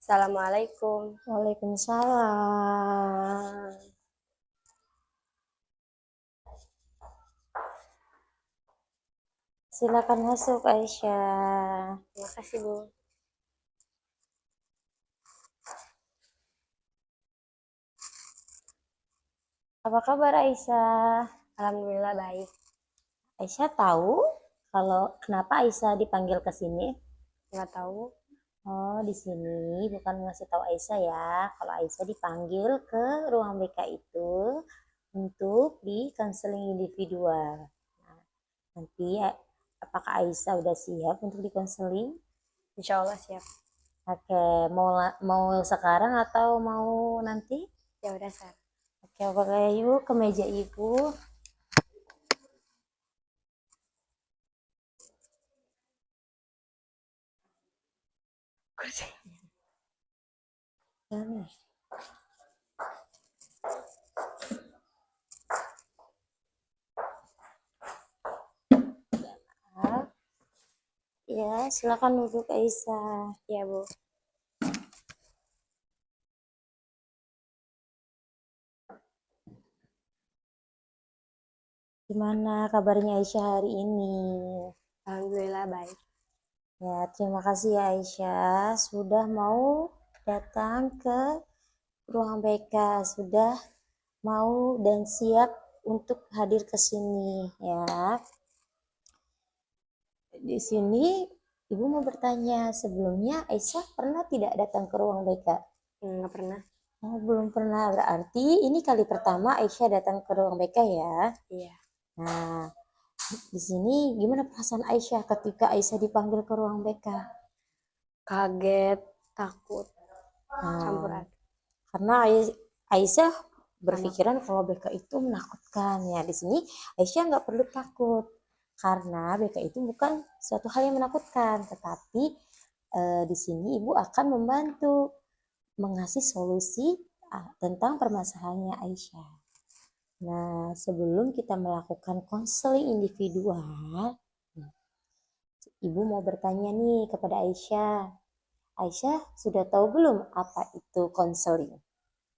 Assalamualaikum. Waalaikumsalam. Silakan masuk, Aisyah. Terima kasih, Bu. Apa kabar, Aisyah? Alhamdulillah baik. Aisyah tahu kalau kenapa Aisyah dipanggil ke sini? Nggak tahu. Oh, di sini bukan ngasih tahu Aisyah ya, kalau Aisyah dipanggil ke ruang BK itu untuk di konseling individual. Nah, nanti apakah Aisyah udah siap untuk di konseling? Insya Allah siap. Oke, mau sekarang atau mau nanti? Ya udah, Sar. Oke, pakai yuk ke meja ibu. Ya, silakan duduk Aisyah. Ya, Bu. Gimana kabarnya Aisyah hari ini? Alhamdulillah baik. Ya, terima kasih ya Aisyah sudah mau datang ke ruang BK, sudah mau dan siap untuk hadir ke sini ya. Di sini Ibu mau bertanya, sebelumnya Aisyah pernah tidak datang ke ruang BK? Nggak pernah. Oh, belum pernah. Berarti ini kali pertama Aisyah datang ke ruang BK ya. Iya. Nah, di sini gimana perasaan Aisyah ketika Aisyah dipanggil ke ruang BK? Kaget, takut, campur Nah, aduk. karena Aisyah berpikiran kalau BK itu menakutkan ya. Di sini Aisyah nggak perlu takut karena BK itu bukan suatu hal yang menakutkan, tetapi di sini ibu akan membantu mengasih solusi tentang permasalahannya Aisyah. Nah, sebelum kita melakukan konseling individual, ibu mau bertanya nih kepada Aisyah. Aisyah sudah tahu belum apa itu konseling?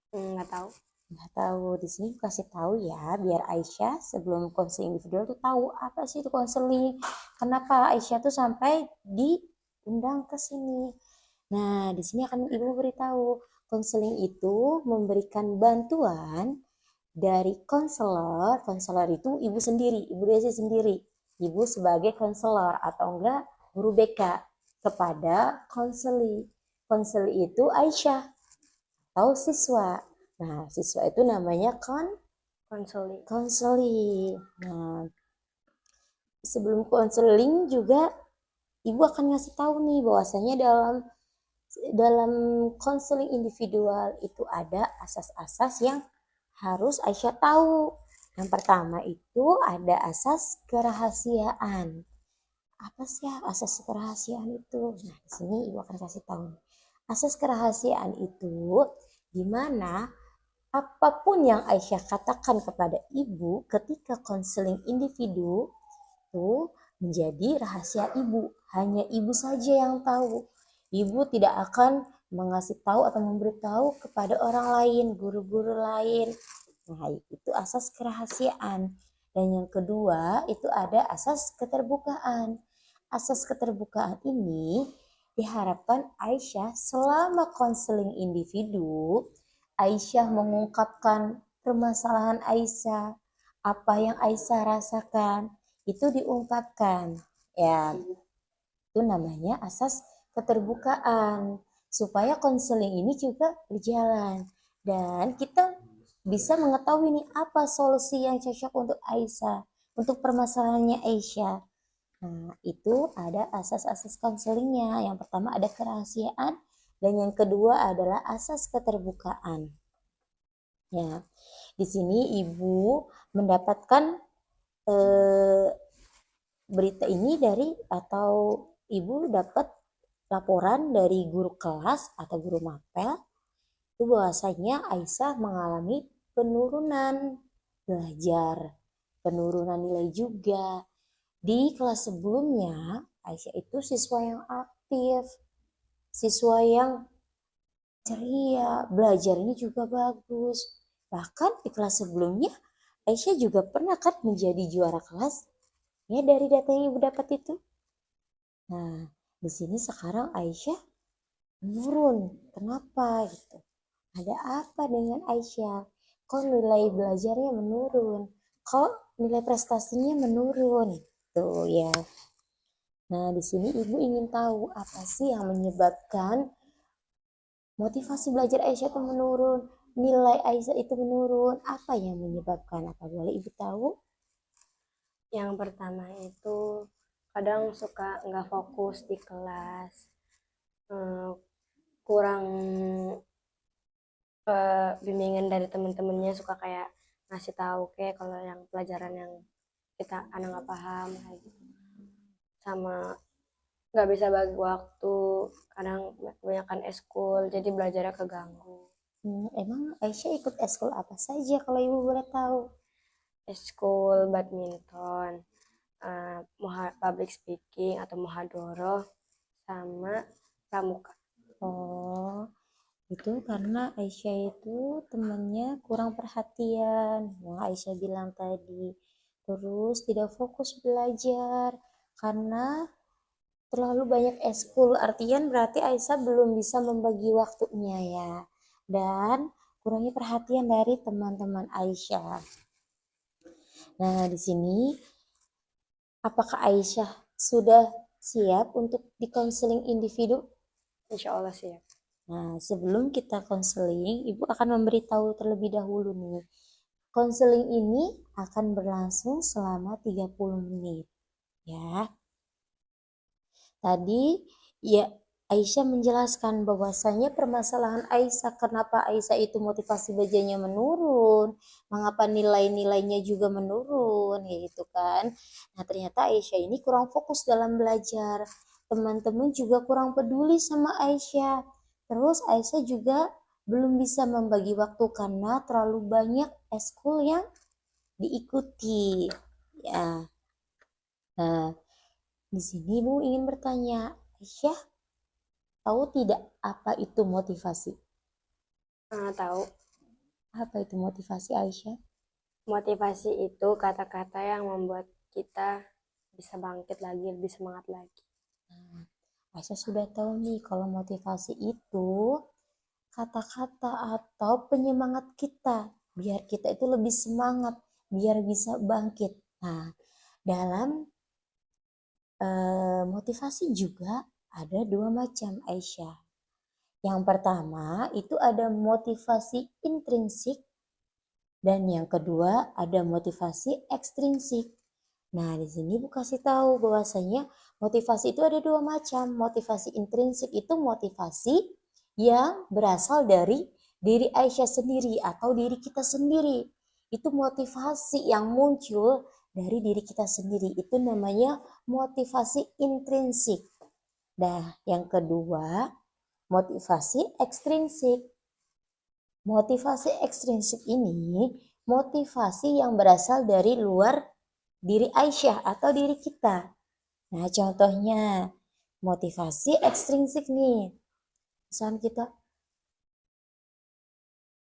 Nggak tahu. Nggak tahu. Di sini kasih tahu ya, biar Aisyah sebelum konseling individual tuh tahu apa sih itu konseling. Kenapa Aisyah tuh sampai diundang ke sini. Nah, di sini akan ibu beritahu, konseling itu memberikan bantuan dari konselor. Konselor itu ibu sendiri, ibu Desi sendiri. Ibu sebagai konselor atau enggak guru BK kepada konseli. Konseli itu Aisyah atau siswa. Nah, siswa itu namanya Konseling. konseli. Nah, sebelum konseling juga ibu akan ngasih tahu nih bahwasanya dalam konseling individual itu ada asas-asas yang harus Aisyah tahu. Yang pertama itu ada asas kerahasiaan. Apa sih asas kerahasiaan itu? Nah, di sini ibu akan kasih tahu. Asas kerahasiaan itu di mana apapun yang Aisyah katakan kepada ibu ketika konseling individu itu menjadi rahasia ibu. Hanya ibu saja yang tahu. Ibu tidak akan mengasih tahu atau memberitahu kepada orang lain, guru-guru lain. Nah, itu asas kerahasiaan. Dan yang kedua, itu ada asas keterbukaan. Asas keterbukaan ini diharapkan Aisyah selama konseling individu, Aisyah mengungkapkan permasalahan Aisyah, apa yang Aisyah rasakan, itu diungkapkan. Ya, itu namanya asas keterbukaan. Supaya konseling ini juga berjalan. Dan kita bisa mengetahui nih apa solusi yang cocok untuk Aisyah, untuk permasalahannya Aisyah. Nah, itu ada asas-asas konselingnya. Yang pertama ada kerahasiaan dan yang kedua adalah asas keterbukaan. Ya, di sini ibu mendapatkan berita ini dari atau ibu dapat laporan dari guru kelas atau guru mapel itu bahwasanya Aisyah mengalami penurunan belajar, penurunan nilai juga. Di kelas sebelumnya Aisyah itu siswa yang aktif, siswa yang ceria, belajarnya juga bagus. Bahkan di kelas sebelumnya, Aisyah juga pernah kan menjadi juara kelas. Ya dari data yang ibu dapat itu. Nah, di sini sekarang Aisyah menurun. Kenapa gitu? Ada apa dengan Aisyah? Kok nilai belajarnya menurun? Kok nilai prestasinya menurun? Tuh ya. Nah, di sini ibu ingin tahu apa sih yang menyebabkan motivasi belajar Aisyah itu menurun, nilai Aisyah itu menurun. Apa yang menyebabkan? Apa boleh ibu tahu? Yang pertama itu kadang suka nggak fokus di kelas, kurang bimbingan dari temen-temennya, suka kayak ngasih tahu kayak kalau yang pelajaran yang kita anak nggak paham kayak gitu, sama nggak bisa bagi waktu, kadang kebanyakan eskul jadi belajarnya keganggu. Emang Aisyah ikut eskul apa saja kalau ibu boleh tahu? Eskul badminton, public speaking atau muhadoroh, sama pramuka. Oh, itu karena Aisyah itu temannya kurang perhatian, yang Aisyah bilang tadi. Terus tidak fokus belajar karena terlalu banyak eskul. Artian berarti Aisyah belum bisa membagi waktunya ya. Dan kurangnya perhatian dari teman-teman Aisyah. Nah, di sini apakah Aisyah sudah siap untuk dikonseling individu? Insya Allah siap. Nah, sebelum kita konseling, Ibu akan memberitahu terlebih dahulu nih. Konseling ini akan berlangsung selama 30 menit. Ya, tadi ya Aisyah menjelaskan bahwasanya permasalahan Aisyah, kenapa Aisyah itu motivasi belajarnya menurun, mengapa nilai-nilainya juga menurun, ya gitu kan. Nah, ternyata Aisyah ini kurang fokus dalam belajar. Teman-teman juga kurang peduli sama Aisyah. Terus Aisyah juga belum bisa membagi waktu karena terlalu banyak eskul yang diikuti. Ya. Nah, di sini Bu ingin bertanya, Aisyah tahu tidak apa itu motivasi? Tahu. Apa itu motivasi Aisyah? Motivasi itu kata-kata yang membuat kita bisa bangkit lagi, lebih semangat lagi. Nah, Aisyah sudah tahu nih kalau motivasi itu kata-kata atau penyemangat kita biar kita itu lebih semangat, biar bisa bangkit. Nah, dalam motivasi juga ada dua macam Aisyah. Yang pertama itu ada motivasi intrinsik dan yang kedua ada motivasi ekstrinsik. Nah, di sini Bu kasih tahu bahwasanya motivasi itu ada dua macam. Motivasi intrinsik itu motivasi yang berasal dari diri Aisyah sendiri atau diri kita sendiri. Itu motivasi yang muncul dari diri kita sendiri. Itu namanya motivasi intrinsik. Nah, yang kedua, motivasi ekstrinsik. Motivasi ekstrinsik ini motivasi yang berasal dari luar diri Aisyah atau diri kita. Nah, contohnya motivasi ekstrinsik nih. Misalnya kita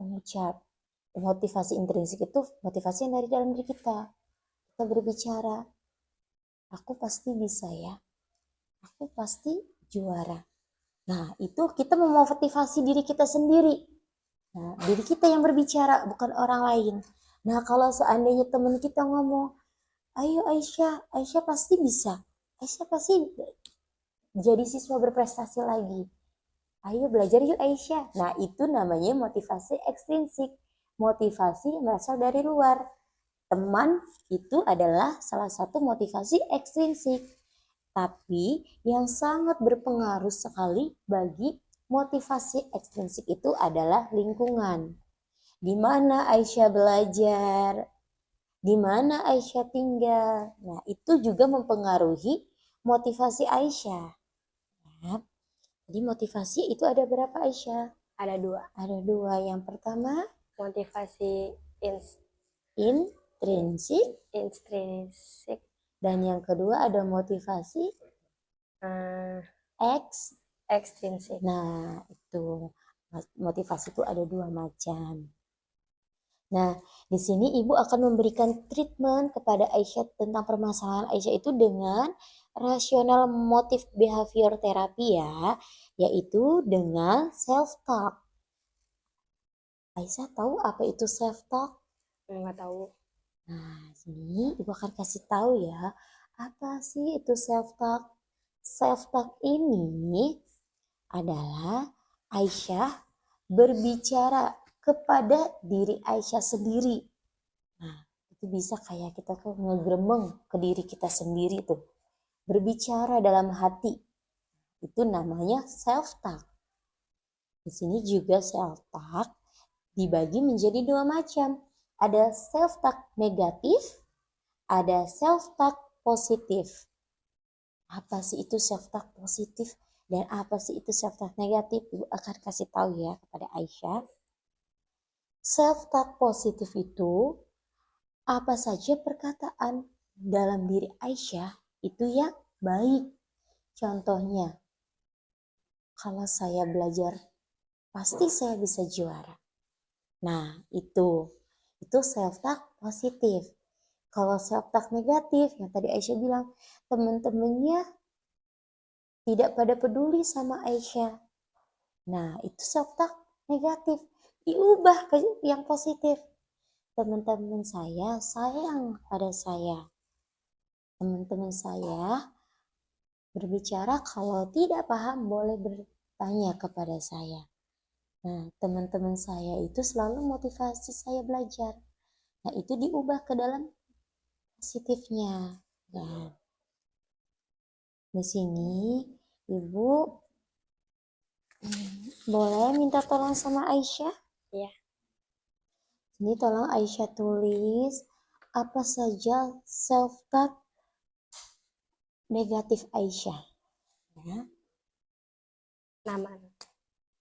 mengucap. Motivasi intrinsik itu motivasi yang dari dalam diri kita. Kita berbicara, aku pasti bisa ya. Aku pasti juara. Nah, itu kita memotivasi diri kita sendiri. Nah, diri kita yang berbicara, bukan orang lain. Nah, kalau seandainya teman kita ngomong, ayo Aisyah, Aisyah pasti bisa. Aisyah pasti jadi siswa berprestasi lagi. Ayo belajar yuk Aisyah. Nah, itu namanya motivasi ekstrinsik. Motivasi yang berasal dari luar. Teman itu adalah salah satu motivasi ekstrinsik. Tapi yang sangat berpengaruh sekali bagi motivasi ekstrinsik itu adalah lingkungan. Di mana Aisyah belajar, di mana Aisyah tinggal. Nah, itu juga mempengaruhi motivasi Aisyah. Nah, jadi motivasi itu ada berapa Aisyah? Ada dua. Ada dua. Yang pertama Motivasi intrinsik intrinsik, dan yang kedua ada motivasi uh, eks. ekstrinsik. Nah, itu. Motivasi itu ada dua macam. Nah, di sini ibu akan memberikan treatment kepada Aisyah tentang permasalahan Aisyah itu dengan rasional motif behavior terapi ya, yaitu dengan self talk. Aisyah tahu apa itu self talk? Nggak tahu. Nah, sini ibu akan kasih tahu ya, apa sih itu self talk? Self talk ini adalah Aisyah berbicara kepada diri Aisyah sendiri. Nah, itu bisa kayak kita tuh ngegremeng ke diri kita sendiri tuh. Berbicara dalam hati. Itu namanya self talk. Di sini juga self talk dibagi menjadi dua macam. Ada self talk negatif, ada self talk positif. Apa sih itu self talk positif dan apa sih itu self talk negatif? Ibu akan kasih tahu ya kepada Aisyah. Self talk positif itu apa saja perkataan dalam diri Aisyah itu yang baik. Contohnya, kalau saya belajar pasti saya bisa juara. Nah, itu self talk positif. Kalau self talk negatif yang tadi Aisyah bilang, teman-temannya tidak pada peduli sama Aisyah. Nah, itu self talk negatif. Diubah ke yang positif. Teman-teman saya sayang pada saya. Teman-teman saya berbicara kalau tidak paham boleh bertanya kepada saya. Nah, teman-teman saya itu selalu motivasi saya belajar. Nah, itu diubah ke dalam positifnya. Dan di sini Ibu boleh minta tolong sama Aisyah? Iya. Ini tolong Aisyah tulis apa saja self talk negatif Aisyah. Ya, Nama.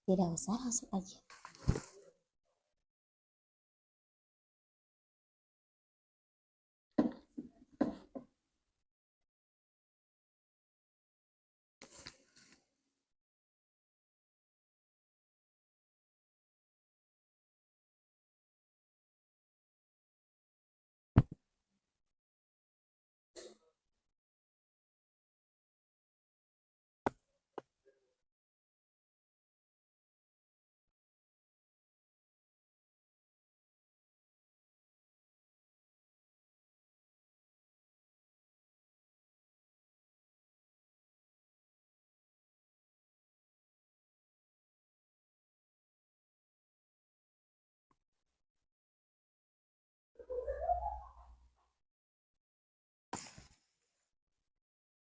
tidak usah langsung aja.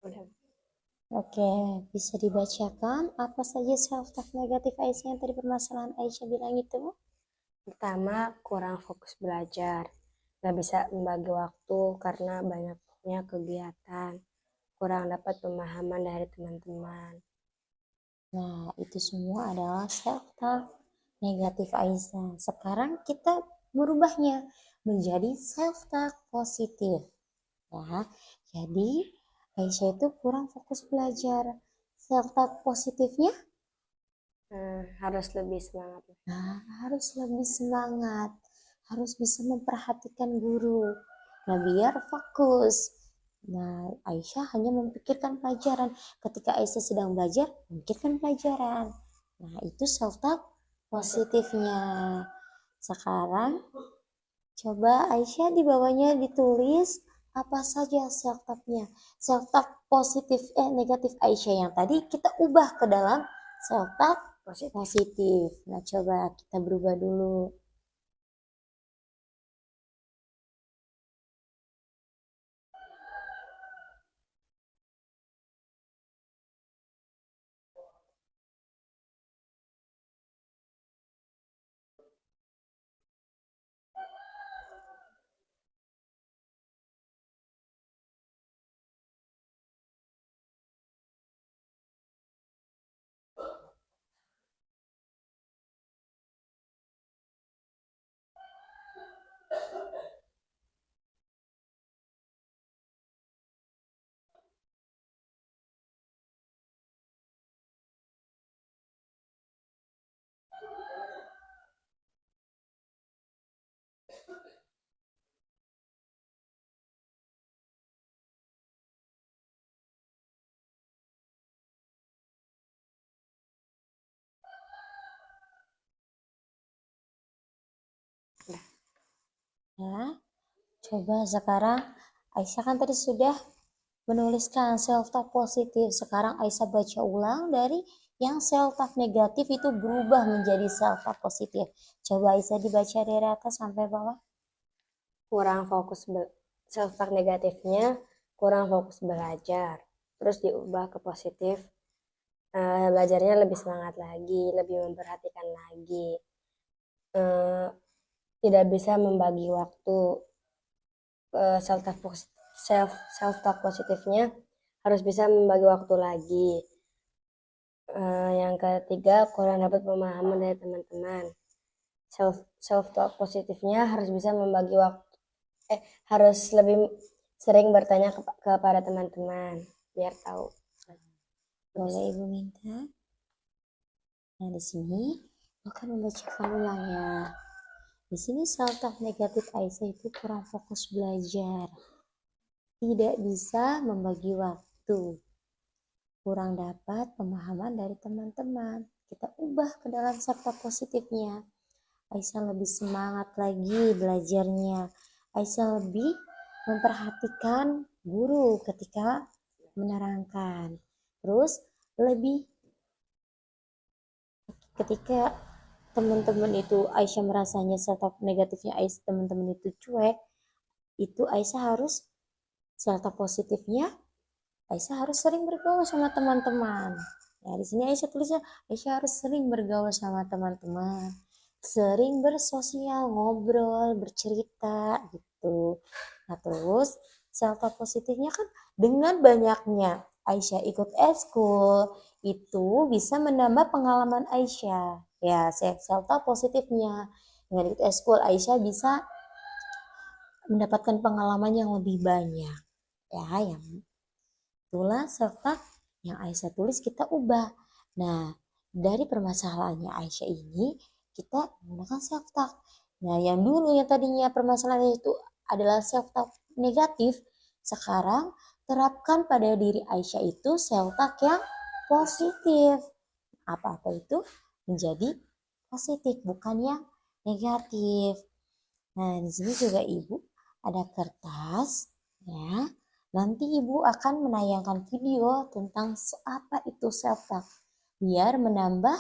Udah. Oke, bisa dibacakan apa saja self talk negatif Aisyah yang tadi permasalahan Aisyah bilang itu? Pertama, kurang fokus belajar. Nggak bisa membagi waktu karena banyaknya kegiatan. Kurang dapat pemahaman dari teman-teman. Nah, itu semua adalah self talk negatif Aisyah. Sekarang kita merubahnya menjadi self talk positif. Ya, jadi Aisyah itu kurang fokus belajar. Self talk positifnya, Harus lebih semangat. nah, harus lebih semangat, harus bisa memperhatikan guru. Nah, biar fokus. Nah, Aisyah hanya memikirkan pelajaran. Ketika Aisyah sedang belajar, memikirkan pelajaran. Nah, itu self talk positifnya. Sekarang coba Aisyah di bawahnya ditulis apa saja self talknya. Self talk positif negatif Aisyah yang tadi kita ubah ke dalam self talk positif. Nah, coba kita berubah dulu. Ya, coba sekarang Aisyah kan tadi sudah menuliskan self talk positif. Sekarang Aisyah baca ulang dari yang self talk negatif itu berubah menjadi self talk positif. Coba Aisyah dibaca dari atas sampai bawah. Kurang fokus self talk negatifnya, kurang fokus belajar, terus diubah ke positif. Belajarnya lebih semangat lagi, lebih memperhatikan lagi, eh, tidak bisa membagi waktu. Self talk self talk positifnya harus bisa membagi waktu lagi. Yang ketiga, kurang dapat pemahaman dari teman-teman. Self talk positifnya harus bisa membagi waktu, harus lebih sering bertanya kepada teman-teman biar tahu. Boleh Ibu minta? Nah, di sini akan membacakan ulang ya. Di sini self talk negatif Aisyah itu kurang fokus belajar, tidak bisa membagi waktu, kurang dapat pemahaman dari teman-teman. Kita ubah ke dalam self talk positifnya. Aisyah lebih semangat lagi belajarnya. Aisyah lebih memperhatikan guru ketika menerangkan. Terus lebih ketika teman-teman itu Aisyah merasanya self negatifnya Aisyah teman-teman itu cuek, itu Aisyah harus self positifnya Aisyah harus sering bergaul sama teman-teman. Ya, di sini Aisyah tulisnya Aisyah harus sering bergaul sama teman-teman, sering bersosial, ngobrol, bercerita gitu. Nah, terus self positifnya kan dengan banyaknya Aisyah ikut eskul itu bisa menambah pengalaman Aisyah. Ya, self positifnya dengan ikut eskul Aisyah bisa mendapatkan pengalaman yang lebih banyak. Ya, yang itulah self yang Aisyah tulis kita ubah. Nah, dari permasalahannya Aisyah ini kita menggunakan self talk. Nah, yang dulu yang tadinya permasalahannya itu adalah self talk negatif, sekarang terapkan pada diri Aisyah itu self talk yang positif. Apa-apa itu menjadi positif, bukan yang negatif. Nah, di sini juga Ibu ada kertas ya. Nanti Ibu akan menayangkan video tentang apa itu self talk biar menambah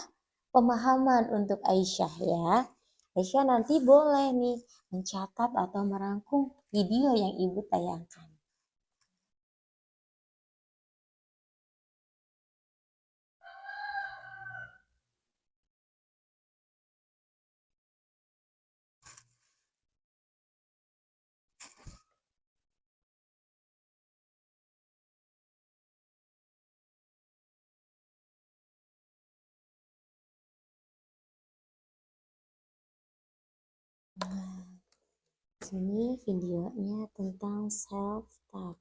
pemahaman untuk Aisyah ya. Aisyah nanti boleh nih mencatat atau merangkum video yang Ibu tayangkan. Nah, sini videonya tentang self talk.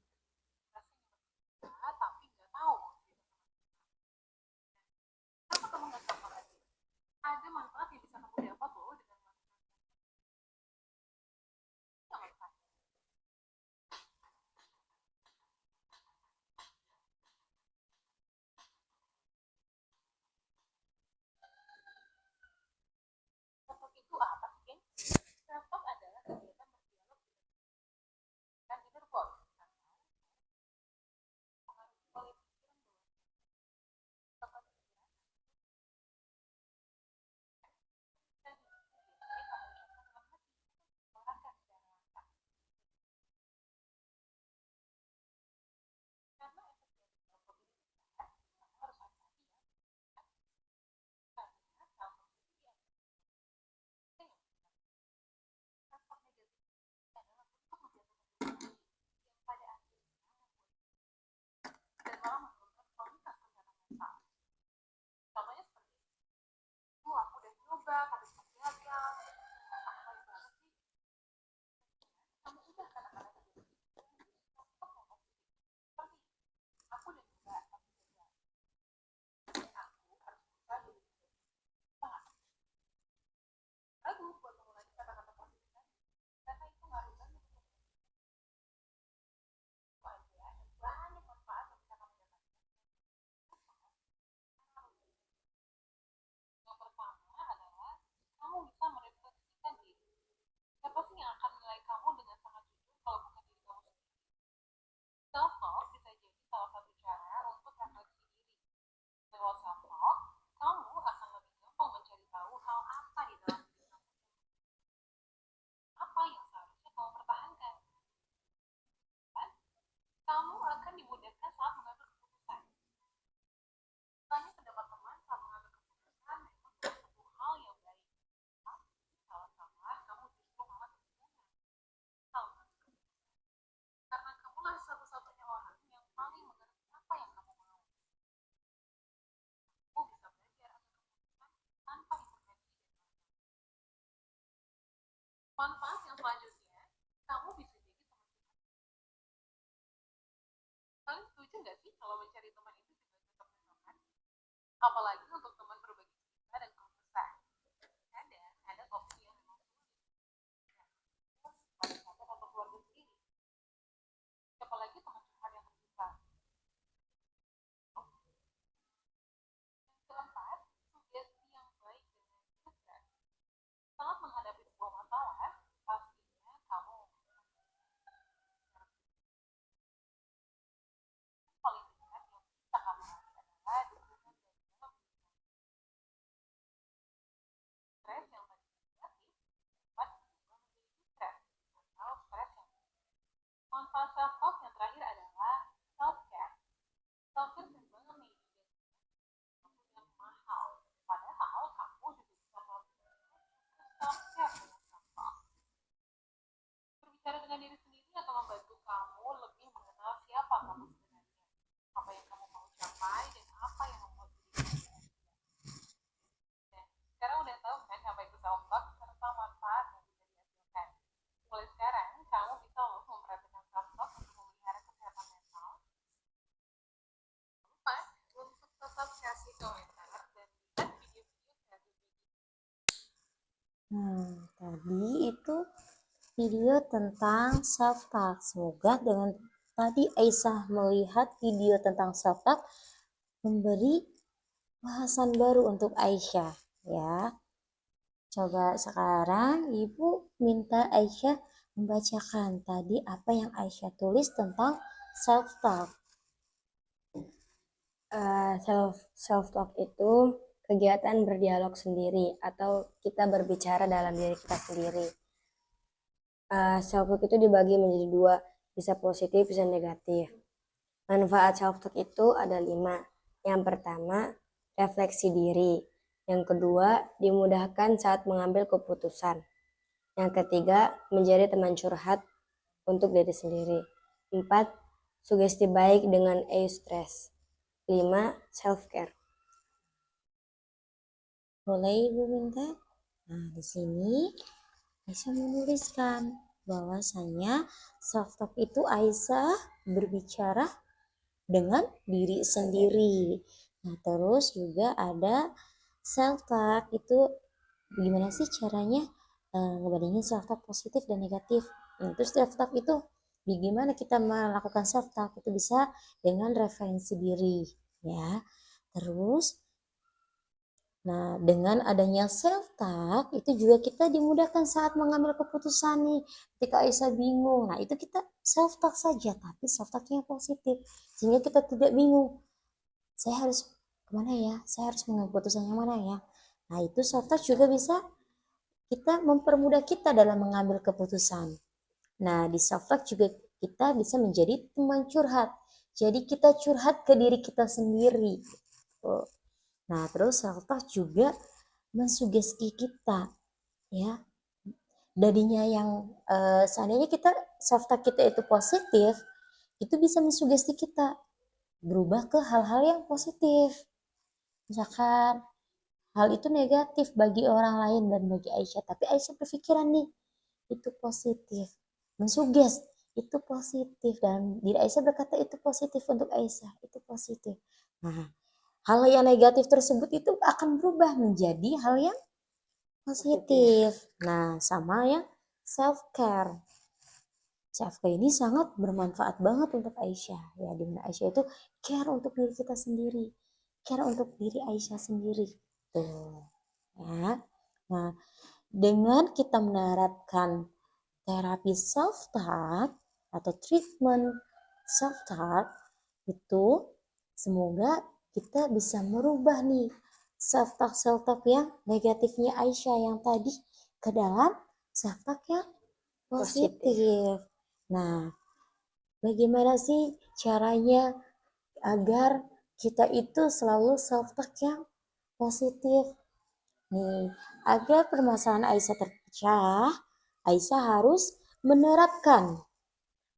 kalian setuju nggak sih kalau mencari teman itu juga cocok-cocokan? Apalagi untuk teman berbagi cerita dan keluh kesah. Ada opsi yang memang sulit, sahabat atau keluarga sendiri. Siapa lagi teman curhat yang terbuka? Yang keempat, sugesti yang baik dengan cerdas. Saat menghadapi sebuah masalah, pastinya kamu paling dekat yang bisa kamu raih adalah dukungan dari dalam stres yang tadi negatif dapat berubah menjadi stres atau stres yang manfaat self talk yang terakhir adalah self care. Self care sering banget nih yang mahal, padahal kamu juga bisa melakukan self care dengan gampang. Berbicara dengan diri sendiri akan membantu kamu lebih mengenal siapa kamu sebenarnya, apa yang kamu mau capai dan apa yang membuat diri kamu. Nah, sekarang udah tahu kan apa itu self talk serta manfaat yang bisa dihasilkan. Mulai sekarang kamu bisa loh memperhatikan self talk untuk memelihara kesehatan mental. Lupa untuk tetap kasih komentar dan lihat video-video kreatif. Nah, tadi itu video tentang self talk. Semoga dengan tadi Aisyah melihat video tentang self talk memberi bahasan baru untuk Aisyah, ya. Coba sekarang Ibu minta Aisyah membacakan tadi apa yang Aisyah tulis tentang self talk. Self talk itu kegiatan berdialog sendiri atau kita berbicara dalam diri kita sendiri. Self talk itu dibagi menjadi dua, bisa positif bisa negatif. Manfaat self talk itu ada 5. Yang pertama, refleksi diri. Yang kedua, dimudahkan saat mengambil keputusan. Yang ketiga, menjadi teman curhat untuk diri sendiri. 4, sugesti baik dengan eustress. 5, self care. Boleh Ibu minta? Nah, di sini Aisyah menuliskan bahwasanya self talk itu Aisyah berbicara dengan diri sendiri. Nah, terus juga ada self talk itu gimana sih caranya ngebandingin self talk positif dan negatif. Nah, terus self talk itu bagaimana kita melakukan self talk itu bisa dengan referensi diri, ya. Terus nah, dengan adanya self talk itu juga kita dimudahkan saat mengambil keputusan nih. Ketika Aisyah bingung, nah itu kita self talk saja, tapi self talknya positif, sehingga kita tidak bingung. Saya harus kemana ya? Saya harus mengambil keputusan yang mana ya? Nah itu self talk juga bisa kita mempermudah kita dalam mengambil keputusan. Nah di self talk juga kita bisa menjadi teman curhat. Jadi kita curhat ke diri kita sendiri. Nah, terus self talk juga mensugesti kita, ya. Dadinya yang seandainya kita self talk kita itu positif, itu bisa mensugesti kita berubah ke hal-hal yang positif. Misalkan hal itu negatif bagi orang lain dan bagi Aisyah, tapi Aisyah berpikiran nih itu positif, mensuges itu positif dan diri Aisyah berkata itu positif untuk Aisyah, itu positif. Nah, hal yang negatif tersebut itu akan berubah menjadi hal yang positif. Nah, sama yang self care. Self care ini sangat bermanfaat banget untuk Aisyah, ya, dimana Aisyah itu care untuk diri kita sendiri, care untuk diri Aisyah sendiri, tuh, ya. Nah, dengan kita menerapkan terapi self talk atau treatment self talk itu semoga kita bisa merubah nih self talk yang negatifnya Aisyah yang tadi ke dalam self talk yang positif. Nah, bagaimana sih caranya agar kita itu selalu self talk yang positif? Nih, agar permasalahan Aisyah terpecah, Aisyah harus menerapkan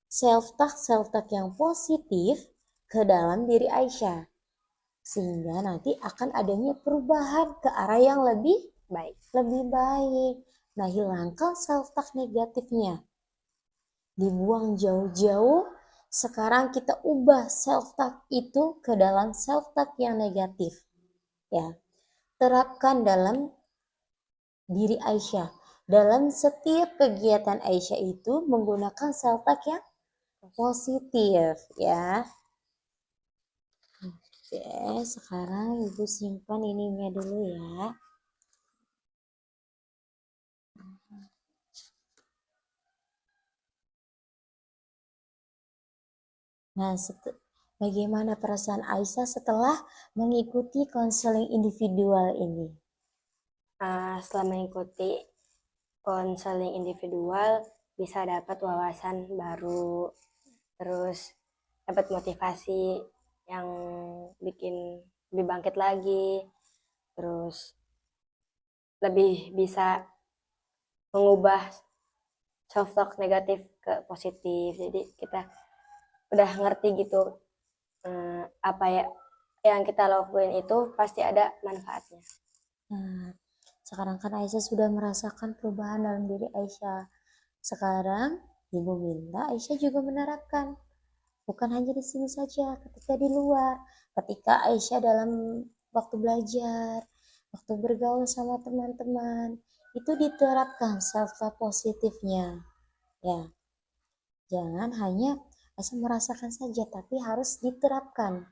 self talk yang positif ke dalam diri Aisyah. Sehingga nanti akan adanya perubahan ke arah yang lebih baik. Nah, hilangkan self talk negatifnya. Dibuang jauh-jauh Sekarang kita ubah self-talk itu ke dalam self-talk yang negatif. Ya, terapkan dalam diri Aisyah. Dalam setiap kegiatan Aisyah itu menggunakan self-talk yang positif ya. Oke, sekarang Ibu simpan ininya dulu ya. Nah, bagaimana perasaan Aisyah setelah mengikuti konseling individual ini? Setelah mengikuti konseling individual bisa dapat wawasan baru, terus dapat motivasi yang bikin lebih bangkit lagi, terus lebih bisa mengubah self talk negatif ke positif. Jadi kita udah ngerti gitu, apa ya yang kita lakuin itu pasti ada manfaatnya. Nah, sekarang kan Aisyah sudah merasakan perubahan dalam diri Aisyah. Sekarang Ibu minta Aisyah juga menerapkan. Bukan hanya di sini saja, ketika di luar, ketika Aisyah dalam waktu belajar, waktu bergaul sama teman-teman, itu diterapkan self-talk positifnya. Ya, jangan hanya Aisyah merasakan saja, tapi harus diterapkan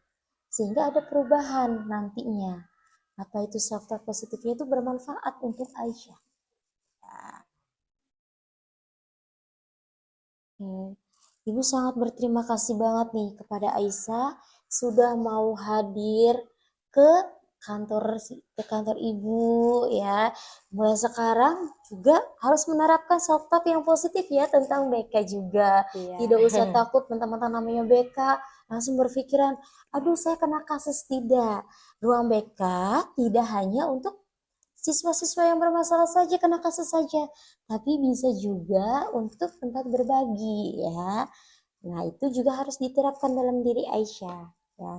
sehingga ada perubahan nantinya. Apa itu self-talk positifnya itu bermanfaat untuk Aisyah. Ibu sangat berterima kasih banget nih kepada Aisyah sudah mau hadir ke kantor Ibu ya. Mulai sekarang juga harus menerapkan self talk yang positif ya tentang BK juga. Iya. Tidak usah takut teman-teman namanya BK langsung berpikiran, aduh saya kena kasus. Tidak. Ruang BK tidak hanya untuk siswa-siswa yang bermasalah saja, kena kasus saja, tapi bisa juga untuk tempat berbagi ya. Nah, itu juga harus diterapkan dalam diri Aisyah ya.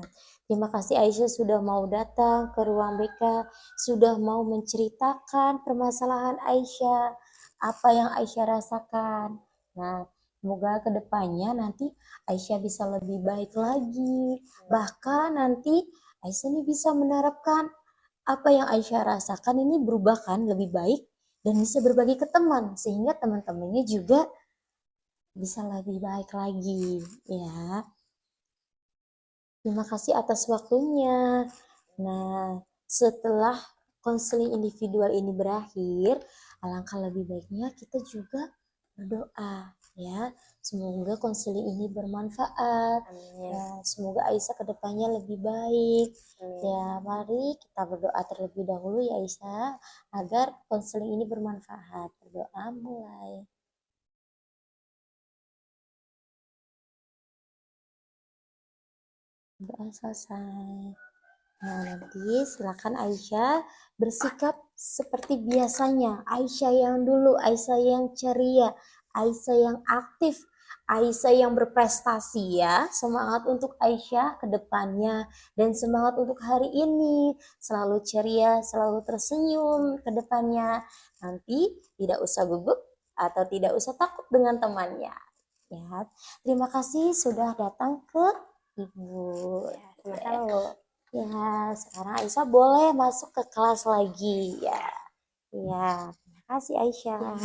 Terima kasih Aisyah sudah mau datang ke ruang BK, sudah mau menceritakan permasalahan Aisyah, apa yang Aisyah rasakan. Nah, semoga kedepannya nanti Aisyah bisa lebih baik lagi. Bahkan nanti Aisyah ini bisa menerapkan apa yang Aisyah rasakan ini berubah kan lebih baik dan bisa berbagi ke teman sehingga teman-temannya juga bisa lebih baik lagi ya. Terima kasih atas waktunya. Nah, setelah konseling individual ini berakhir, alangkah lebih baiknya kita juga berdoa ya. Semoga konseling ini bermanfaat. Ya, semoga Aisyah kedepannya lebih baik. Ya, mari kita berdoa terlebih dahulu ya Aisyah agar konseling ini bermanfaat. Berdoa mulai. Doa selesai. Nah, nanti silakan Aisyah bersikap seperti biasanya. Aisyah yang dulu, Aisyah yang ceria, Aisyah yang aktif, Aisyah yang berprestasi ya. Semangat untuk Aisyah ke depannya dan semangat untuk hari ini. Selalu ceria, selalu tersenyum ke depannya. Nanti tidak usah gugup atau tidak usah takut dengan temannya. Ya, terima kasih sudah datang ke Ibu. Ya, sama-sama, Bu. Ya, sekarang Aisyah boleh masuk ke kelas lagi ya. Ya, terima kasih Aisyah.